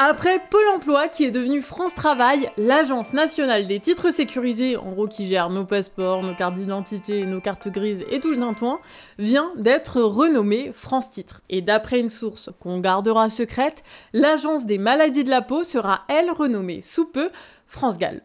Après Pôle emploi qui est devenu France Travail, l'Agence nationale des titres sécurisés, en gros qui gère nos passeports, nos cartes d'identité, nos cartes grises et tout le tintouin, vient d'être renommée France Titres. Et d'après une source qu'on gardera secrète, l'Agence des maladies de la peau sera elle renommée sous peu France Gall.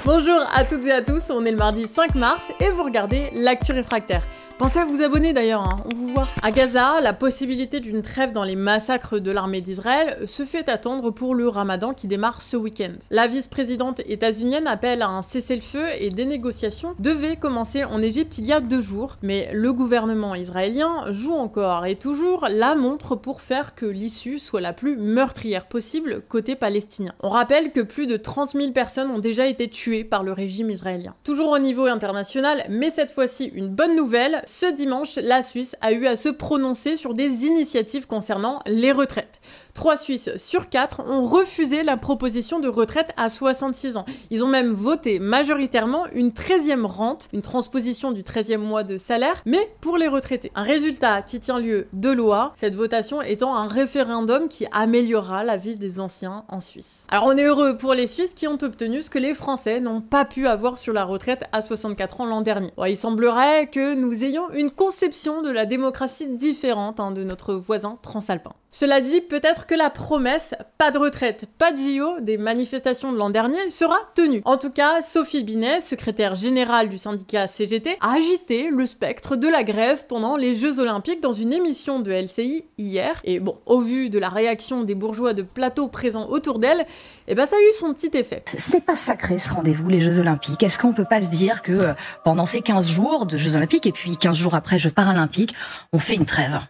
Bonjour à toutes et à tous, on est le mardi 5 mars et vous regardez l'Actu Réfractaire. Pensez à vous abonner d'ailleurs, hein, on vous voit. À Gaza, la possibilité d'une trêve dans les massacres de l'armée d'Israël se fait attendre pour le Ramadan qui démarre ce week-end. La vice-présidente états-unienne appelle à un cessez-le-feu et des négociations devaient commencer en Égypte il y a 2 jours, mais le gouvernement israélien joue encore et toujours la montre pour faire que l'issue soit la plus meurtrière possible côté palestinien. On rappelle que plus de 30 000 personnes ont déjà été tuées par le régime israélien. Toujours au niveau international, mais cette fois-ci une bonne nouvelle, ce dimanche, la Suisse a eu à se prononcer sur des initiatives concernant les retraites. 3 Suisses sur 4 ont refusé la proposition de retraite à 66 ans. Ils ont même voté majoritairement une 13e rente, une transposition du 13e mois de salaire, mais pour les retraités. Un résultat qui tient lieu de loi, cette votation étant un référendum qui améliorera la vie des anciens en Suisse. Alors on est heureux pour les Suisses qui ont obtenu ce que les Français n'ont pas pu avoir sur la retraite à 64 ans l'an dernier. Bon, il semblerait que nous ayons une conception de la démocratie différente de notre voisin transalpin. Cela dit, peut-être que la promesse « pas de retraite, pas de JO » des manifestations de l'an dernier sera tenue. En tout cas, Sophie Binet, secrétaire générale du syndicat CGT, a agité le spectre de la grève pendant les Jeux Olympiques dans une émission de LCI hier. Et bon, au vu de la réaction des bourgeois de plateau présents autour d'elle, ça a eu son petit effet. Ce n'est pas sacré ce rendez-vous, les Jeux Olympiques. Est-ce qu'on peut pas se dire que pendant ces 15 jours de Jeux Olympiques et puis 15 jours après Jeux Paralympiques, on fait une trêve ?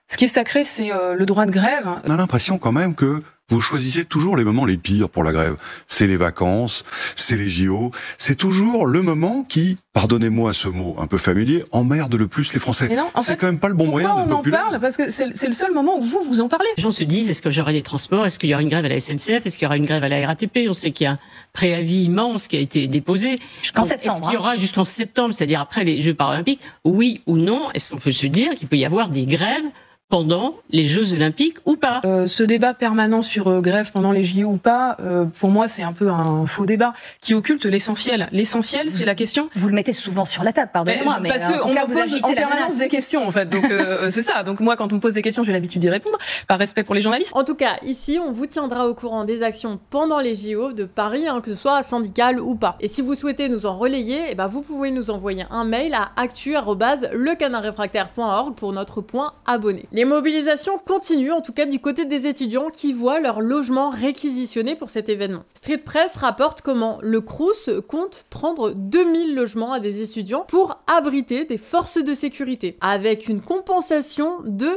Ce qui est sacré, c'est le droit de grève. On a l'impression quand même que vous choisissez toujours les moments les pires pour la grève. C'est les vacances, c'est les JO, c'est toujours le moment qui, pardonnez-moi ce mot un peu familier, emmerde le plus les Français. C'est quand même pas le bon moyen de populer. On en parle parce que c'est le seul moment où vous en parlez. Les gens se disent, est-ce que j'aurai des transports, est-ce qu'il y aura une grève à la SNCF, est-ce qu'il y aura une grève à la RATP? On sait qu'il y a un préavis immense qui a été déposé. Jusqu'en septembre. Est-ce qu'il y aura jusqu'en septembre, c'est-à-dire après les Jeux Paralympiques? Oui ou non? Est-ce qu'on peut se dire qu'il peut y avoir des grèves pendant les Jeux Olympiques ou pas? Ce débat permanent sur grève pendant les JO ou pas, pour moi, c'est un peu un faux débat qui occulte l'essentiel. L'essentiel, c'est la question. Vous le mettez souvent sur la table, pardonnez-moi, mais parce qu'on me pose en permanence des questions, en fait. Donc c'est ça. Donc moi, quand on me pose des questions, j'ai l'habitude d'y répondre, par respect pour les journalistes. En tout cas, ici, on vous tiendra au courant des actions pendant les JO de Paris, que ce soit syndical ou pas. Et si vous souhaitez nous en relayer, vous pouvez nous envoyer un mail à actu@lecanardréfractaire.org pour notre point abonné. Les mobilisations continuent, en tout cas du côté des étudiants qui voient leur logement réquisitionné pour cet événement. Street Press rapporte comment le Crous compte prendre 2000 logements à des étudiants pour abriter des forces de sécurité, avec une compensation de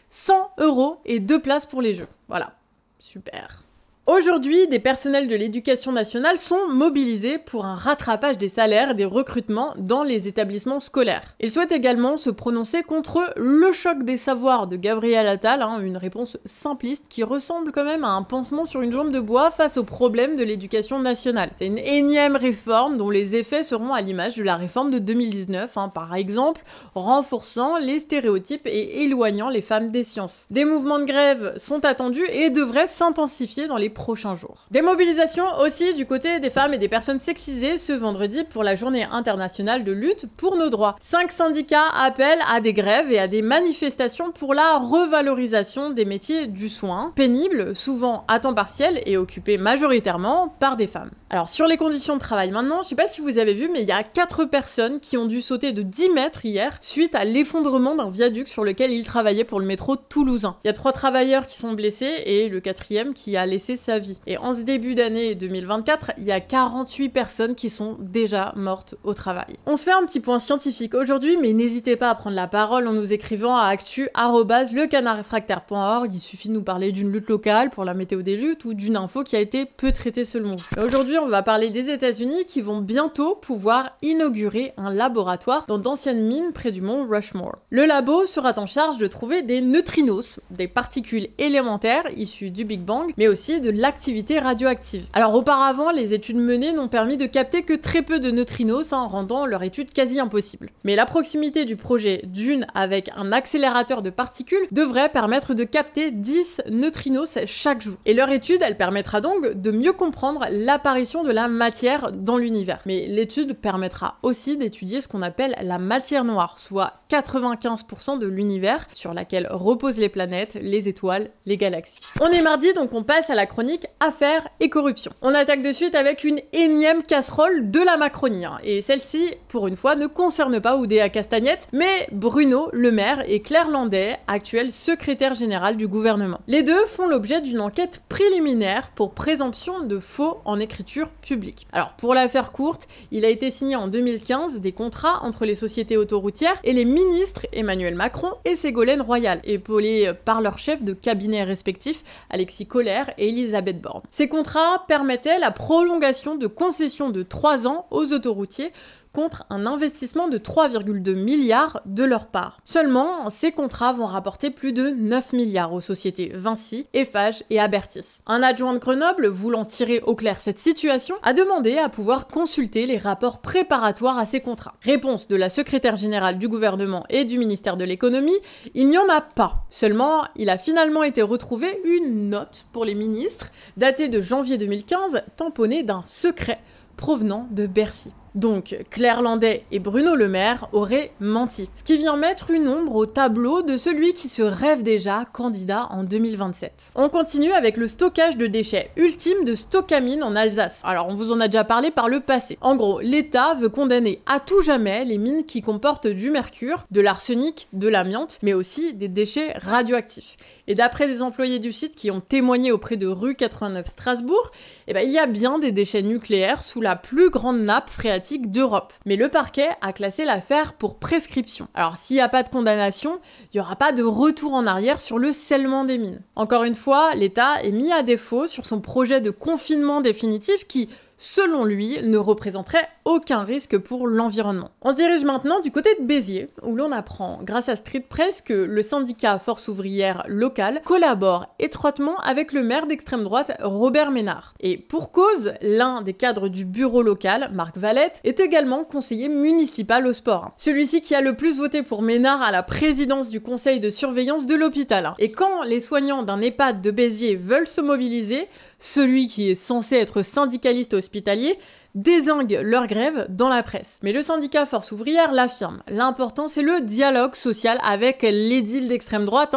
100 € et 2 places pour les Jeux. Voilà, super. Aujourd'hui, des personnels de l'éducation nationale sont mobilisés pour un rattrapage des salaires et des recrutements dans les établissements scolaires. Ils souhaitent également se prononcer contre le choc des savoirs de Gabriel Attal, une réponse simpliste qui ressemble quand même à un pansement sur une jambe de bois face aux problèmes de l'éducation nationale. C'est une énième réforme dont les effets seront à l'image de la réforme de 2019, par exemple renforçant les stéréotypes et éloignant les femmes des sciences. Des mouvements de grève sont attendus et devraient s'intensifier dans les prochains jours. Des mobilisations aussi du côté des femmes et des personnes sexisées ce vendredi pour la journée internationale de lutte pour nos droits. 5 syndicats appellent à des grèves et à des manifestations pour la revalorisation des métiers du soin, pénibles, souvent à temps partiel et occupés majoritairement par des femmes. Alors sur les conditions de travail maintenant, je sais pas si vous avez vu, mais il y a 4 personnes qui ont dû sauter de 10 mètres hier suite à l'effondrement d'un viaduc sur lequel ils travaillaient pour le métro toulousain. Il y a 3 travailleurs qui sont blessés et le 4e qui a laissé sa vie. Et en ce début d'année 2024, il y a 48 personnes qui sont déjà mortes au travail. On se fait un petit point scientifique aujourd'hui, mais n'hésitez pas à prendre la parole en nous écrivant à actu@lecanardréfractaire.org. Il suffit de nous parler d'une lutte locale pour la météo des luttes ou d'une info qui a été peu traitée seulement. Aujourd'hui, on va parler des États-Unis qui vont bientôt pouvoir inaugurer un laboratoire dans d'anciennes mines près du mont Rushmore. Le labo sera en charge de trouver des neutrinos, des particules élémentaires issues du Big Bang, mais aussi de l'activité radioactive. Alors auparavant, les études menées n'ont permis de capter que très peu de neutrinos, rendant leur étude quasi impossible. Mais la proximité du projet DUNE avec un accélérateur de particules devrait permettre de capter 10 neutrinos chaque jour. Et leur étude, elle permettra donc de mieux comprendre l'apparition de la matière dans l'univers. Mais l'étude permettra aussi d'étudier ce qu'on appelle la matière noire, soit 95% de l'univers sur laquelle reposent les planètes, les étoiles, les galaxies. On est mardi, donc on passe à la chronique Affaires et corruption. On attaque de suite avec une énième casserole de la Macronie. Et celle-ci, pour une fois, ne concerne pas Oudéa Castagnet, mais Bruno Le Maire et Claire Landais, actuel secrétaire général du gouvernement. Les deux font l'objet d'une enquête préliminaire pour présomption de faux en écriture publique. Alors, pour la faire courte, il a été signé en 2015 des contrats entre les sociétés autoroutières et les ministres Emmanuel Macron et Ségolène Royal, épaulés par leurs chefs de cabinet respectifs, Alexis Kohler et Elisabeth Borne. Ces contrats permettaient la prolongation de concessions de 3 ans aux autoroutiers contre un investissement de 3,2 milliards de leur part. Seulement, ces contrats vont rapporter plus de 9 milliards aux sociétés Vinci, Eiffage et Abertis. Un adjoint de Grenoble, voulant tirer au clair cette situation, a demandé à pouvoir consulter les rapports préparatoires à ces contrats. Réponse de la secrétaire générale du gouvernement et du ministère de l'économie, il n'y en a pas. Seulement, il a finalement été retrouvé une note pour les ministres, datée de janvier 2015, tamponnée d'un secret provenant de Bercy. Donc, Claire Landais et Bruno Le Maire auraient menti. Ce qui vient mettre une ombre au tableau de celui qui se rêve déjà candidat en 2027. On continue avec le stockage de déchets ultime de Stocamine en Alsace. Alors, on vous en a déjà parlé par le passé. En gros, l'État veut condamner à tout jamais les mines qui comportent du mercure, de l'arsenic, de l'amiante, mais aussi des déchets radioactifs. Et d'après des employés du site qui ont témoigné auprès de Rue 89 Strasbourg, il y a bien des déchets nucléaires sous la plus grande nappe phréatique d'Europe. Mais le parquet a classé l'affaire pour prescription. Alors s'il n'y a pas de condamnation, il n'y aura pas de retour en arrière sur le scellement des mines. Encore une fois, l'État est mis à défaut sur son projet de confinement définitif qui, selon lui, ne représenterait aucun risque pour l'environnement. On se dirige maintenant du côté de Béziers, où l'on apprend, grâce à Street Press, que le syndicat Force ouvrière locale collabore étroitement avec le maire d'extrême droite Robert Ménard. Et pour cause, l'un des cadres du bureau local, Marc Valette, est également conseiller municipal au sport. Celui-ci qui a le plus voté pour Ménard à la présidence du conseil de surveillance de l'hôpital. Et quand les soignants d'un EHPAD de Béziers veulent se mobiliser, celui qui est censé être syndicaliste hospitalier dézingue leur grève dans la presse. Mais le syndicat Force ouvrière l'affirme. L'important, c'est le dialogue social avec l'édile d'extrême droite,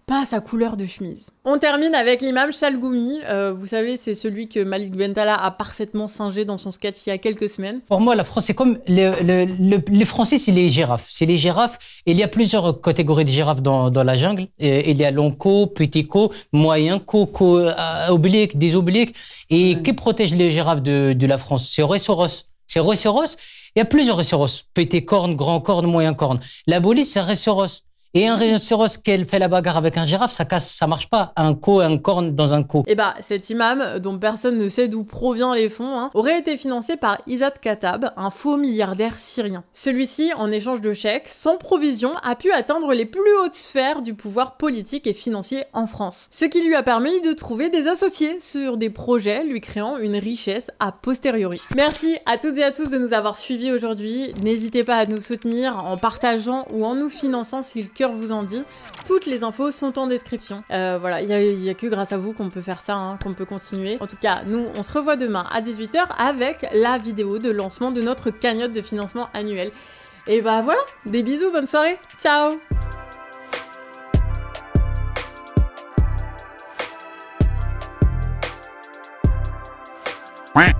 pas sa couleur de chemise. On termine avec l'imam Chalgoumi. Vous savez, c'est celui que Malik Bentala a parfaitement singé dans son sketch il y a quelques semaines. Pour moi, la France, c'est comme les Français, c'est les girafes. C'est les girafes. Il y a plusieurs catégories de girafes dans la jungle. Il y a long cou, petit cou, moyen cou, oblique, des obliques. Et qui protège les girafes de la France? C'est rhinocéros. C'est rhinocéros. Il y a plusieurs rhinocéros. Petit corne, grand corne, moyen corne. La police, c'est un rhinocéros. Et un rhinocéros qui fait la bagarre avec un girafe, ça marche pas. Un coup et un corne dans un coup. Et cet imam, dont personne ne sait d'où provient les fonds, aurait été financé par Izzat Khattab, un faux milliardaire syrien. Celui-ci, en échange de chèques, sans provision, a pu atteindre les plus hautes sphères du pouvoir politique et financier en France. Ce qui lui a permis de trouver des associés sur des projets lui créant une richesse a posteriori. Merci à toutes et à tous de nous avoir suivis aujourd'hui. N'hésitez pas à nous soutenir en partageant ou en nous finançant si le cœur vous en dit. Toutes les infos sont en description. Voilà, il y a que grâce à vous qu'on peut faire ça, qu'on peut continuer. En tout cas, nous, on se revoit demain à 18h avec la vidéo de lancement de notre cagnotte de financement annuel. Et voilà, des bisous, bonne soirée, ciao! Ouais.